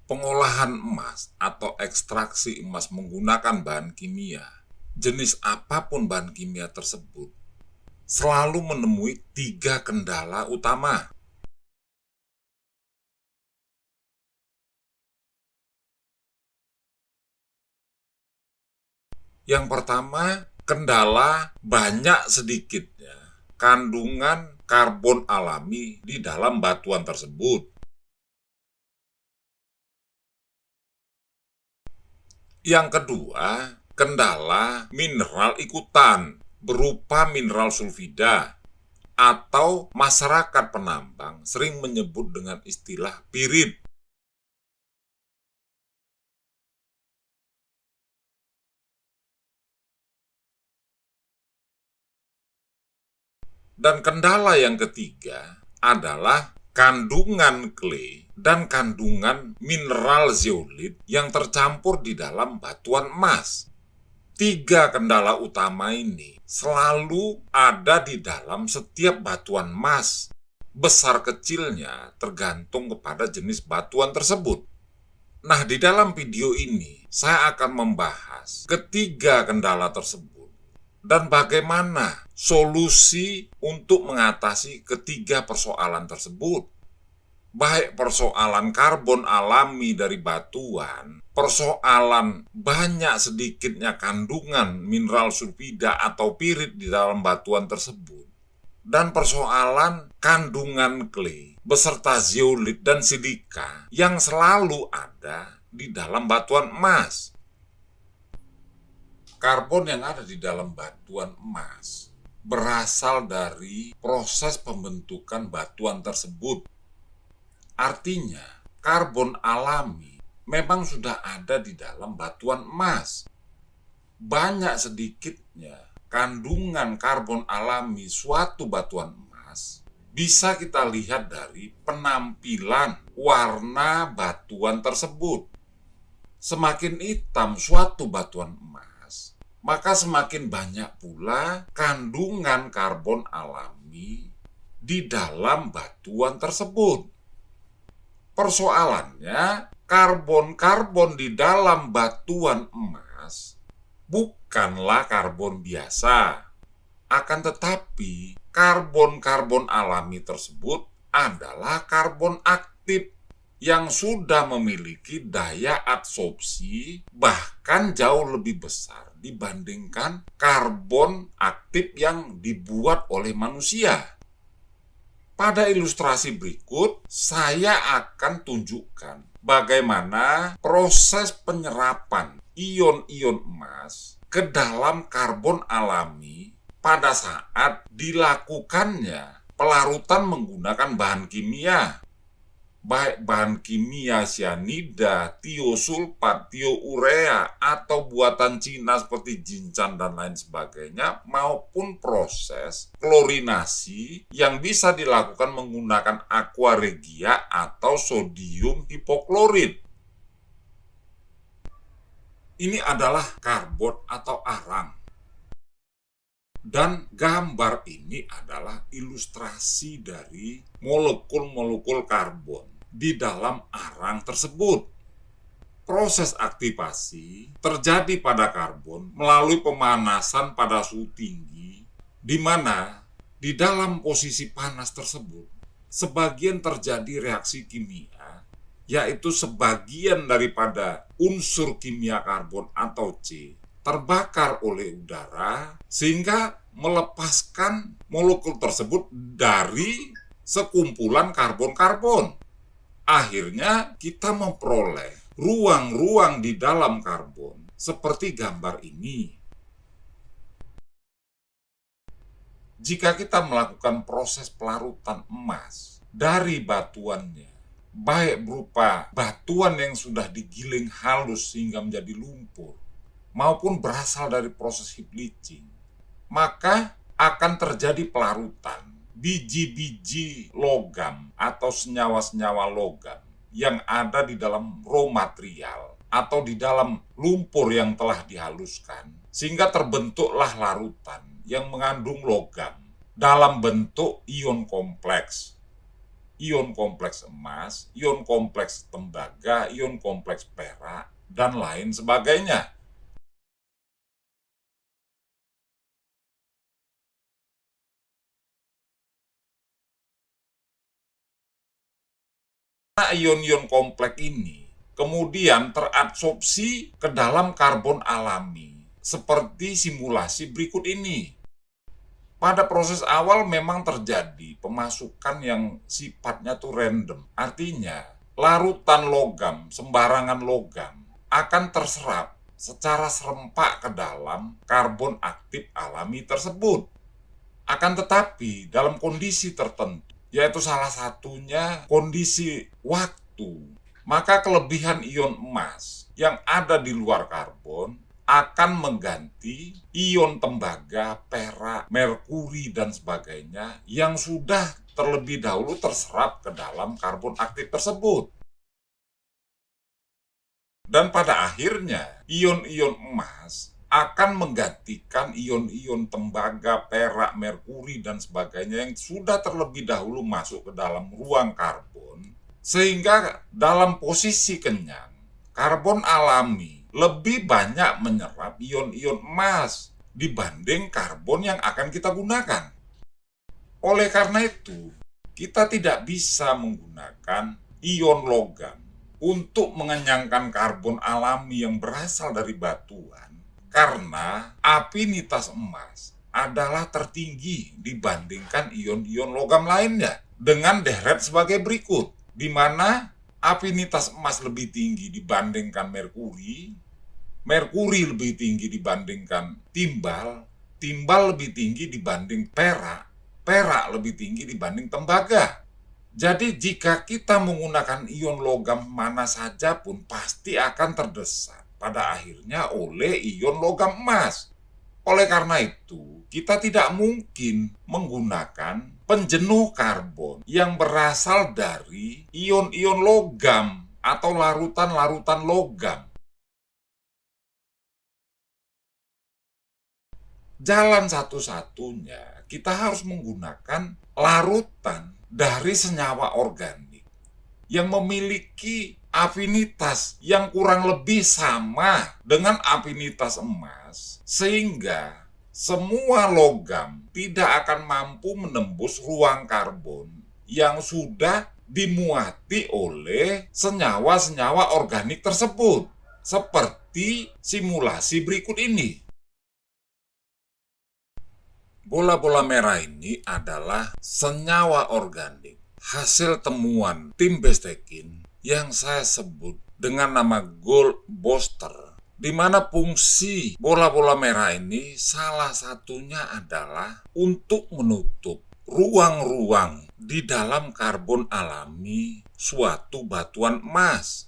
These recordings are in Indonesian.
Pengolahan emas atau ekstraksi emas menggunakan bahan kimia, jenis apapun bahan kimia tersebut, selalu menemui 3 kendala utama. Yang pertama, kendala banyak sedikitnya kandungan karbon alami di dalam batuan tersebut. Yang kedua, kendala mineral ikutan berupa mineral sulfida atau masyarakat penambang sering menyebut dengan istilah pirit. Dan kendala yang ketiga adalah kandungan clay dan kandungan mineral zeolit yang tercampur di dalam batuan emas. 3 kendala utama ini selalu ada di dalam setiap batuan emas. Besar kecilnya tergantung kepada jenis batuan tersebut. Nah, di dalam video ini saya akan membahas ketiga kendala tersebut dan bagaimana solusi untuk mengatasi ketiga persoalan tersebut. Baik persoalan karbon alami dari batuan, persoalan banyak sedikitnya kandungan mineral sulfida atau pirit di dalam batuan tersebut, dan persoalan kandungan clay beserta zeolit dan silika yang selalu ada di dalam batuan emas. Karbon yang ada di dalam batuan emas berasal dari proses pembentukan batuan tersebut. Artinya, karbon alami memang sudah ada di dalam batuan emas. Banyak sedikitnya kandungan karbon alami suatu batuan emas bisa kita lihat dari penampilan warna batuan tersebut. Semakin hitam suatu batuan emas, maka semakin banyak pula kandungan karbon alami di dalam batuan tersebut. Persoalannya, karbon-karbon di dalam batuan emas bukanlah karbon biasa. Akan tetapi, karbon-karbon alami tersebut adalah karbon aktif yang sudah memiliki daya absorpsi bahkan jauh lebih besar dibandingkan karbon aktif yang dibuat oleh manusia. Pada ilustrasi berikut, saya akan tunjukkan bagaimana proses penyerapan ion-ion emas ke dalam karbon alami pada saat dilakukannya pelarutan menggunakan bahan kimia. Baik bahan kimia cyanida, tiosulfat, tiourea, atau buatan Cina seperti jincan dan lain sebagainya, maupun proses klorinasi yang bisa dilakukan menggunakan aqua regia atau sodium hipoklorit. Ini adalah karbon atau arang. Dan gambar ini adalah ilustrasi dari molekul-molekul karbon di dalam arang tersebut. Proses aktivasi terjadi pada karbon melalui pemanasan pada suhu tinggi, di mana di dalam posisi panas tersebut sebagian terjadi reaksi kimia, yaitu sebagian daripada unsur kimia karbon atau C terbakar oleh udara sehingga melepaskan molekul tersebut dari sekumpulan karbon-karbon. Akhirnya kita memperoleh ruang-ruang di dalam karbon seperti gambar ini. Jika kita melakukan proses pelarutan emas dari batuannya, baik berupa batuan yang sudah digiling halus sehingga menjadi lumpur, maupun berasal dari proses heap leaching, maka akan terjadi pelarutan biji-biji logam atau senyawa-senyawa logam yang ada di dalam raw material atau di dalam lumpur yang telah dihaluskan, sehingga terbentuklah larutan yang mengandung logam dalam bentuk ion kompleks. ion kompleks emas, ion kompleks tembaga, ion kompleks perak, dan lain sebagainya. Nah, ion-ion kompleks ini kemudian terabsorpsi ke dalam karbon alami, seperti simulasi berikut ini. Pada proses awal memang terjadi pemasukan yang sifatnya tuh random. Artinya, larutan logam, sembarangan logam akan terserap secara serempak ke dalam karbon aktif alami tersebut. Akan tetapi, dalam kondisi tertentu, yaitu salah satunya kondisi waktu, maka kelebihan ion emas yang ada di luar karbon akan mengganti ion tembaga, perak, merkuri, dan sebagainya yang sudah terlebih dahulu terserap ke dalam karbon aktif tersebut. Dan pada akhirnya, ion-ion emas akan menggantikan ion-ion tembaga, perak, merkuri, dan sebagainya yang sudah terlebih dahulu masuk ke dalam ruang karbon, sehingga dalam posisi kenyang, karbon alami lebih banyak menyerap ion-ion emas dibanding karbon yang akan kita gunakan. Oleh karena itu, kita tidak bisa menggunakan ion logam untuk mengenyangkan karbon alami yang berasal dari batuan, karena afinitas emas adalah tertinggi dibandingkan ion-ion logam lainnya dengan deret sebagai berikut, di mana afinitas emas lebih tinggi dibandingkan merkuri, merkuri lebih tinggi dibandingkan timbal, timbal lebih tinggi dibanding perak, perak lebih tinggi dibanding tembaga. Jadi jika kita menggunakan ion logam mana saja pun pasti akan terdesak pada akhirnya oleh ion logam emas. Oleh karena itu, kita tidak mungkin menggunakan penjenuh karbon yang berasal dari ion-ion logam atau larutan-larutan logam. Jalan satu-satunya kita harus menggunakan larutan dari senyawa organik yang memiliki afinitas yang kurang lebih sama dengan afinitas emas, sehingga semua logam tidak akan mampu menembus ruang karbon yang sudah dimuati oleh senyawa-senyawa organik tersebut, seperti simulasi berikut ini. Bola-bola merah ini adalah senyawa organik hasil temuan tim Bestekin yang saya sebut dengan nama Gold Booster, di mana fungsi bola-bola merah ini salah satunya adalah untuk menutup ruang-ruang di dalam karbon alami suatu batuan emas.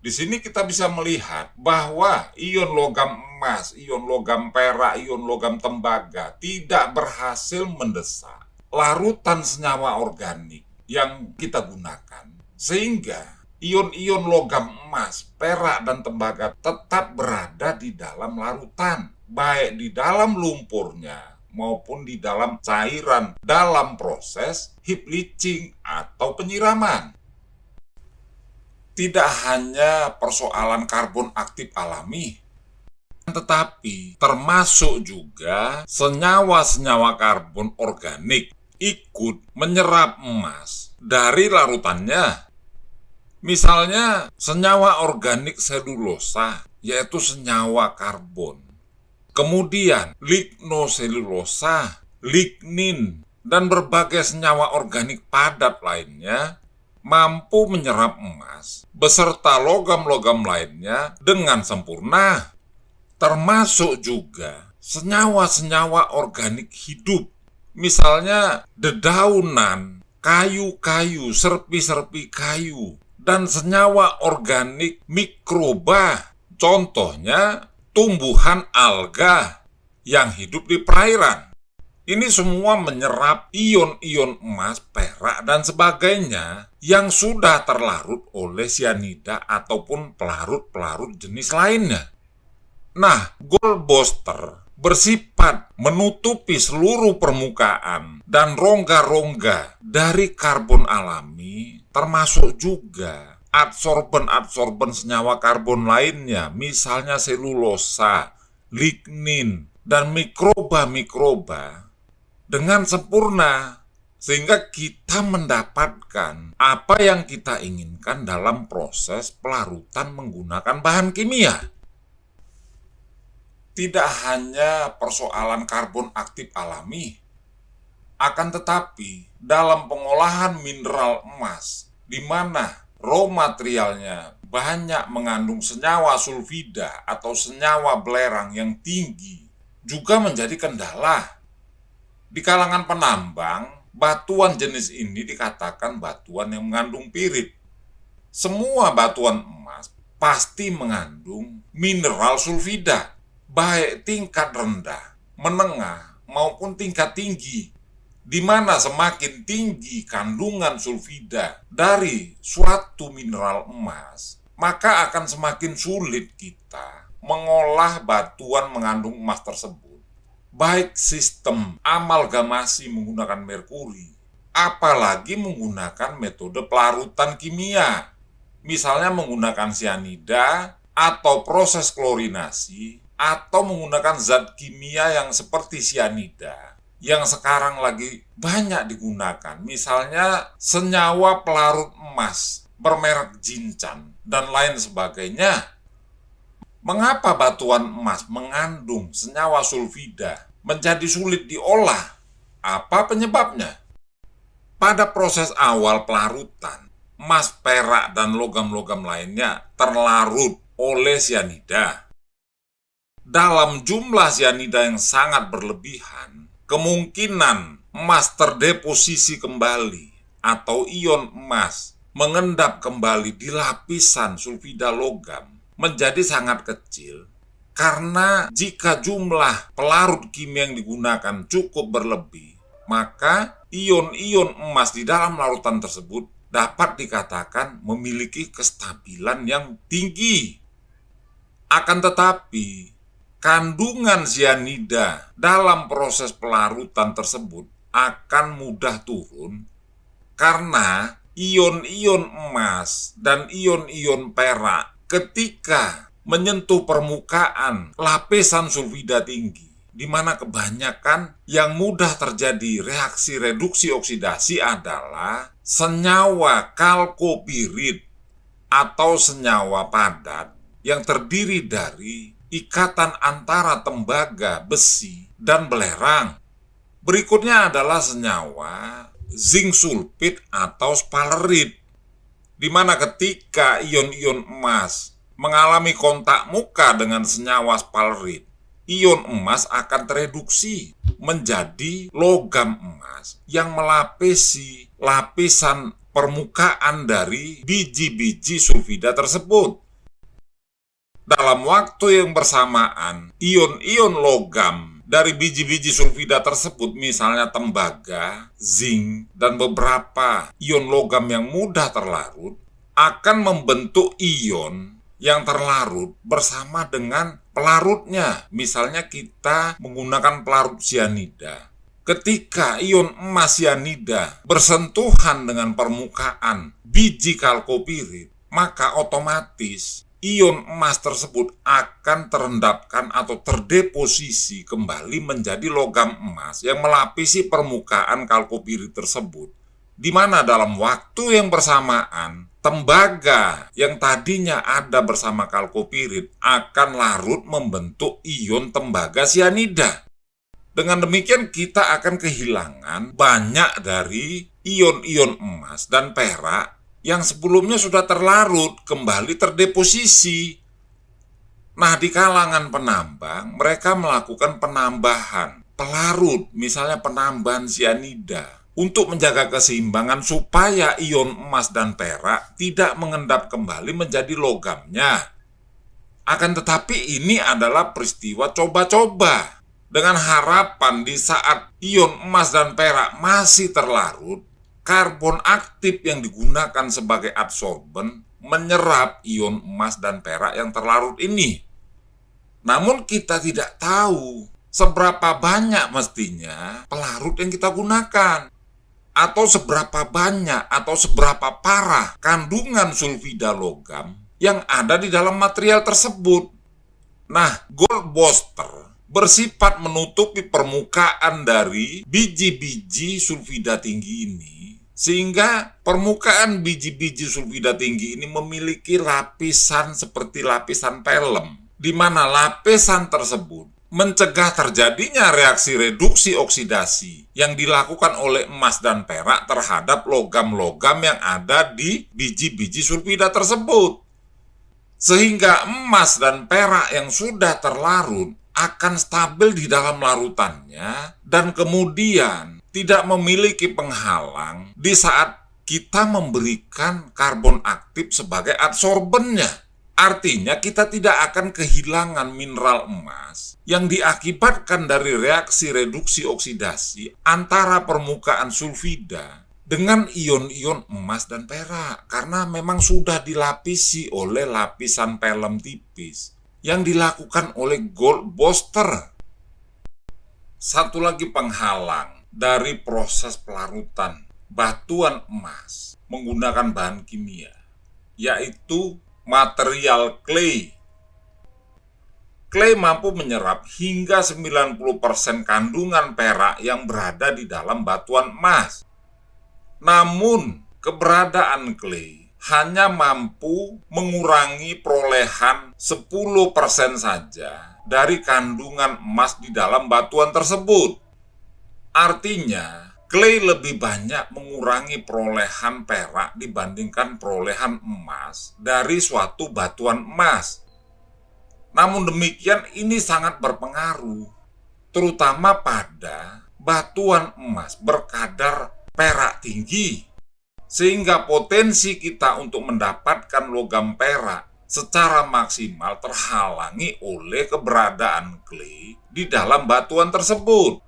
Di sini kita bisa melihat bahwa ion logam emas, ion logam perak, ion logam tembaga tidak berhasil mendesak larutan senyawa organik yang kita gunakan, sehingga ion-ion logam emas, perak, dan tembaga tetap berada di dalam larutan, baik di dalam lumpurnya maupun di dalam cairan dalam proses heap leaching atau penyiraman. Tidak hanya persoalan karbon aktif alami, tetapi termasuk juga senyawa-senyawa karbon organik ikut menyerap emas dari larutannya. Misalnya senyawa organik selulosa, yaitu senyawa karbon. Kemudian lignoselulosa, lignin, dan berbagai senyawa organik padat lainnya mampu menyerap emas beserta logam-logam lainnya dengan sempurna. Termasuk juga senyawa-senyawa organik hidup, misalnya dedaunan, kayu-kayu, serpi-serpi kayu, dan senyawa organik mikroba, contohnya tumbuhan alga yang hidup di perairan. Ini semua menyerap ion-ion emas, perak, dan sebagainya yang sudah terlarut oleh sianida ataupun pelarut-pelarut jenis lainnya. Nah, Gold Booster bersifat menutupi seluruh permukaan dan rongga-rongga dari karbon alami, termasuk juga adsorben-adsorben senyawa karbon lainnya, misalnya selulosa, lignin, dan mikroba-mikroba dengan sempurna, sehingga kita mendapatkan apa yang kita inginkan dalam proses pelarutan menggunakan bahan kimia. Tidak hanya persoalan karbon aktif alami, akan tetapi dalam pengolahan mineral emas, di mana raw materialnya banyak mengandung senyawa sulfida atau senyawa belerang yang tinggi, juga menjadi kendala. Di kalangan penambang, batuan jenis ini dikatakan batuan yang mengandung pirit. Semua batuan emas pasti mengandung mineral sulfida, baik tingkat rendah, menengah, maupun tingkat tinggi, di mana semakin tinggi kandungan sulfida dari suatu mineral emas, maka akan semakin sulit kita mengolah batuan mengandung emas tersebut, baik sistem amalgamasi menggunakan merkuri, apalagi menggunakan metode pelarutan kimia, misalnya menggunakan sianida atau proses klorinasi, atau menggunakan zat kimia yang seperti sianida yang sekarang lagi banyak digunakan, misalnya senyawa pelarut emas bermerek Jincan dan lain sebagainya. Mengapa batuan emas mengandung senyawa sulfida menjadi sulit diolah? Apa penyebabnya? Pada proses awal pelarutan, emas, perak, dan logam-logam lainnya terlarut oleh sianida. Dalam jumlah sianida yang sangat berlebihan, kemungkinan emas terdeposisi kembali atau ion emas mengendap kembali di lapisan sulfida logam menjadi sangat kecil, karena jika jumlah pelarut kimia yang digunakan cukup berlebih, maka ion-ion emas di dalam larutan tersebut dapat dikatakan memiliki kestabilan yang tinggi. Akan tetapi, kandungan sianida dalam proses pelarutan tersebut akan mudah turun karena ion-ion emas dan ion-ion perak ketika menyentuh permukaan lapisan sulfida tinggi, di mana kebanyakan yang mudah terjadi reaksi reduksi oksidasi adalah senyawa kalkopirit atau senyawa padat yang terdiri dari ikatan antara tembaga, besi, dan belerang. Berikutnya adalah senyawa zinc sulfit atau sphalerite, di mana ketika ion-ion emas mengalami kontak muka dengan senyawa sphalerite, ion emas akan tereduksi menjadi logam emas yang melapisi lapisan permukaan dari biji-biji sulfida tersebut. Dalam waktu yang bersamaan, ion-ion logam dari biji-biji sulfida tersebut, misalnya tembaga, zinc, dan beberapa ion logam yang mudah terlarut, akan membentuk ion yang terlarut bersama dengan pelarutnya. Misalnya kita menggunakan pelarut sianida. Ketika ion emas sianida bersentuhan dengan permukaan biji kalkopirit, maka otomatis ion emas tersebut akan terendapkan atau terdeposisi kembali menjadi logam emas yang melapisi permukaan kalkopirit tersebut, di mana dalam waktu yang bersamaan tembaga yang tadinya ada bersama kalkopirit akan larut membentuk ion tembaga sianida. Dengan demikian kita akan kehilangan banyak dari ion-ion emas dan perak yang sebelumnya sudah terlarut kembali terdeposisi. Nah, di kalangan penambang, mereka melakukan penambahan pelarut, misalnya penambahan sianida, untuk menjaga keseimbangan supaya ion emas dan perak tidak mengendap kembali menjadi logamnya. Akan tetapi ini adalah peristiwa coba-coba, dengan harapan di saat ion emas dan perak masih terlarut, karbon aktif yang digunakan sebagai adsorben menyerap ion emas dan perak yang terlarut ini. Namun kita tidak tahu seberapa banyak mestinya pelarut yang kita gunakan, atau seberapa banyak atau seberapa parah kandungan sulfida logam yang ada di dalam material tersebut. Nah, gold booster bersifat menutupi permukaan dari biji-biji sulfida tinggi ini, sehingga permukaan biji-biji sulfida tinggi ini memiliki lapisan seperti lapisan pelem, di mana lapisan tersebut mencegah terjadinya reaksi reduksi oksidasi yang dilakukan oleh emas dan perak terhadap logam-logam yang ada di biji-biji sulfida tersebut. Sehingga emas dan perak yang sudah terlarut akan stabil di dalam larutannya dan kemudian tidak memiliki penghalang di saat kita memberikan karbon aktif sebagai adsorbennya. Artinya kita tidak akan kehilangan mineral emas yang diakibatkan dari reaksi reduksi oksidasi antara permukaan sulfida dengan ion-ion emas dan perak, karena memang sudah dilapisi oleh lapisan pelem tipis yang dilakukan oleh gold booster. Satu lagi penghalang dari proses pelarutan batuan emas menggunakan bahan kimia, yaitu material clay. Clay mampu menyerap hingga 90% kandungan perak yang berada di dalam batuan emas. Namun, keberadaan clay hanya mampu mengurangi perolehan 10% saja dari kandungan emas di dalam batuan tersebut. Artinya, clay lebih banyak mengurangi perolehan perak dibandingkan perolehan emas dari suatu batuan emas. Namun demikian, ini sangat berpengaruh, terutama pada batuan emas berkadar perak tinggi, sehingga potensi kita untuk mendapatkan logam perak secara maksimal terhalangi oleh keberadaan clay di dalam batuan tersebut.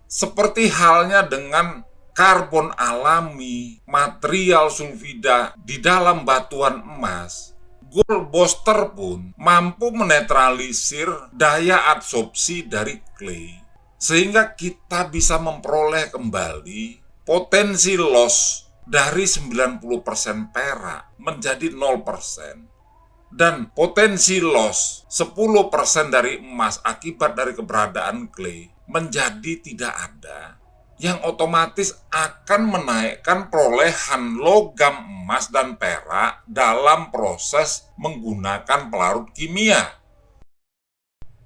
Seperti halnya dengan karbon alami, material sulfida di dalam batuan emas, gold booster pun mampu menetralisir daya adsorpsi dari clay, sehingga kita bisa memperoleh kembali potensi loss dari 90% perak menjadi 0%. Dan potensi loss 10% dari emas akibat dari keberadaan clay menjadi tidak ada, yang otomatis akan menaikkan perolehan logam emas dan perak dalam proses menggunakan pelarut kimia.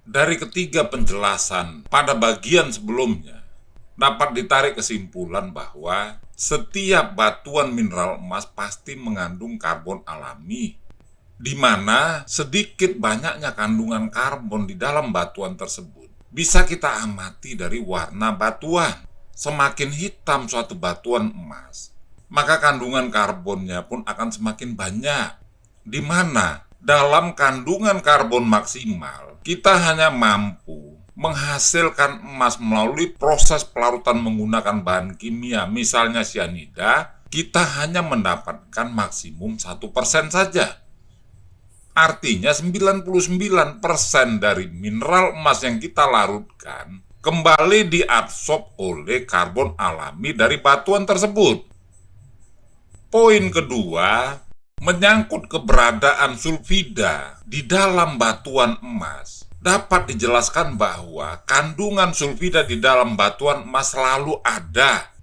Dari ketiga penjelasan pada bagian sebelumnya, dapat ditarik kesimpulan bahwa setiap batuan mineral emas pasti mengandung karbon alami, di mana sedikit banyaknya kandungan karbon di dalam batuan tersebut bisa kita amati dari warna batuan. Semakin hitam suatu batuan emas, maka kandungan karbonnya pun akan semakin banyak, di mana dalam kandungan karbon maksimal kita hanya mampu menghasilkan emas melalui proses pelarutan menggunakan bahan kimia, misalnya cyanida, kita hanya mendapatkan maksimum 1% saja. Artinya 99% dari mineral emas yang kita larutkan kembali diabsorb oleh karbon alami dari batuan tersebut. Poin kedua, menyangkut keberadaan sulfida di dalam batuan emas. Dapat dijelaskan bahwa kandungan sulfida di dalam batuan emas selalu ada.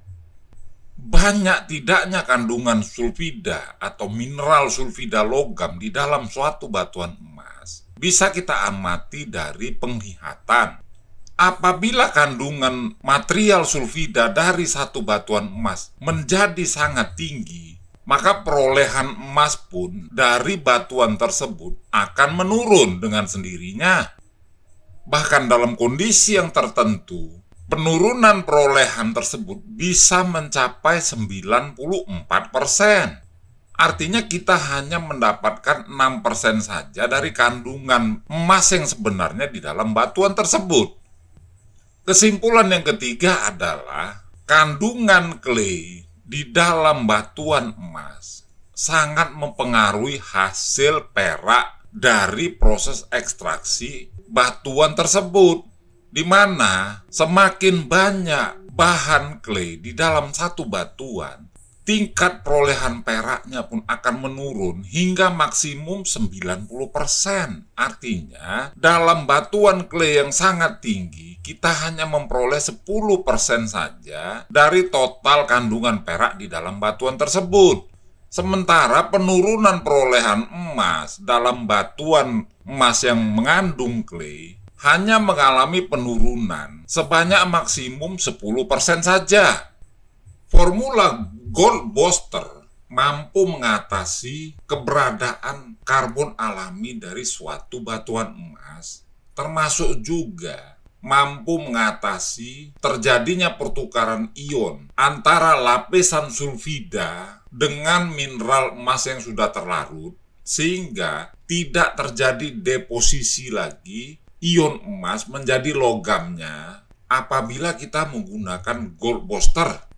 Banyak tidaknya kandungan sulfida atau mineral sulfida logam di dalam suatu batuan emas bisa kita amati dari penglihatan. Apabila kandungan material sulfida dari satu batuan emas menjadi sangat tinggi, maka perolehan emas pun dari batuan tersebut akan menurun dengan sendirinya. Bahkan dalam kondisi yang tertentu, penurunan perolehan tersebut bisa mencapai 94%. Artinya kita hanya mendapatkan 6% saja dari kandungan emas yang sebenarnya di dalam batuan tersebut. Kesimpulan yang ketiga adalah kandungan clay di dalam batuan emas sangat mempengaruhi hasil perak dari proses ekstraksi batuan tersebut. di mana semakin banyak bahan clay di dalam satu batuan, tingkat perolehan peraknya pun akan menurun hingga maksimum 90%. Artinya, dalam batuan clay yang sangat tinggi, kita hanya memperoleh 10% saja dari total kandungan perak di dalam batuan tersebut. Sementara penurunan perolehan emas dalam batuan emas yang mengandung clay hanya mengalami penurunan sebanyak maksimum 10% saja. Formula Gold Booster mampu mengatasi keberadaan karbon alami dari suatu batuan emas, termasuk juga mampu mengatasi terjadinya pertukaran ion antara lapisan sulfida dengan mineral emas yang sudah terlarut, sehingga tidak terjadi deposisi lagi ion emas menjadi logamnya apabila kita menggunakan Gold Booster.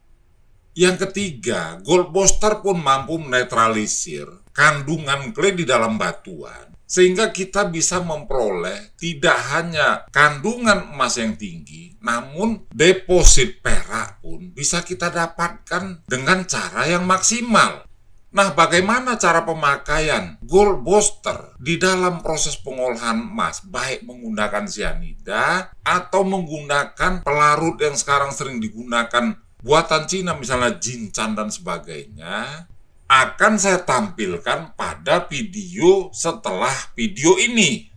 Yang ketiga, Gold Booster pun mampu menetralisir kandungan clay di dalam batuan, sehingga kita bisa memperoleh tidak hanya kandungan emas yang tinggi, namun deposit perak pun bisa kita dapatkan dengan cara yang maksimal. Nah, bagaimana cara pemakaian Gold Booster di dalam proses pengolahan emas, baik menggunakan cyanida atau menggunakan pelarut yang sekarang sering digunakan buatan Cina, misalnya Jinchan dan sebagainya, akan saya tampilkan pada video setelah video ini.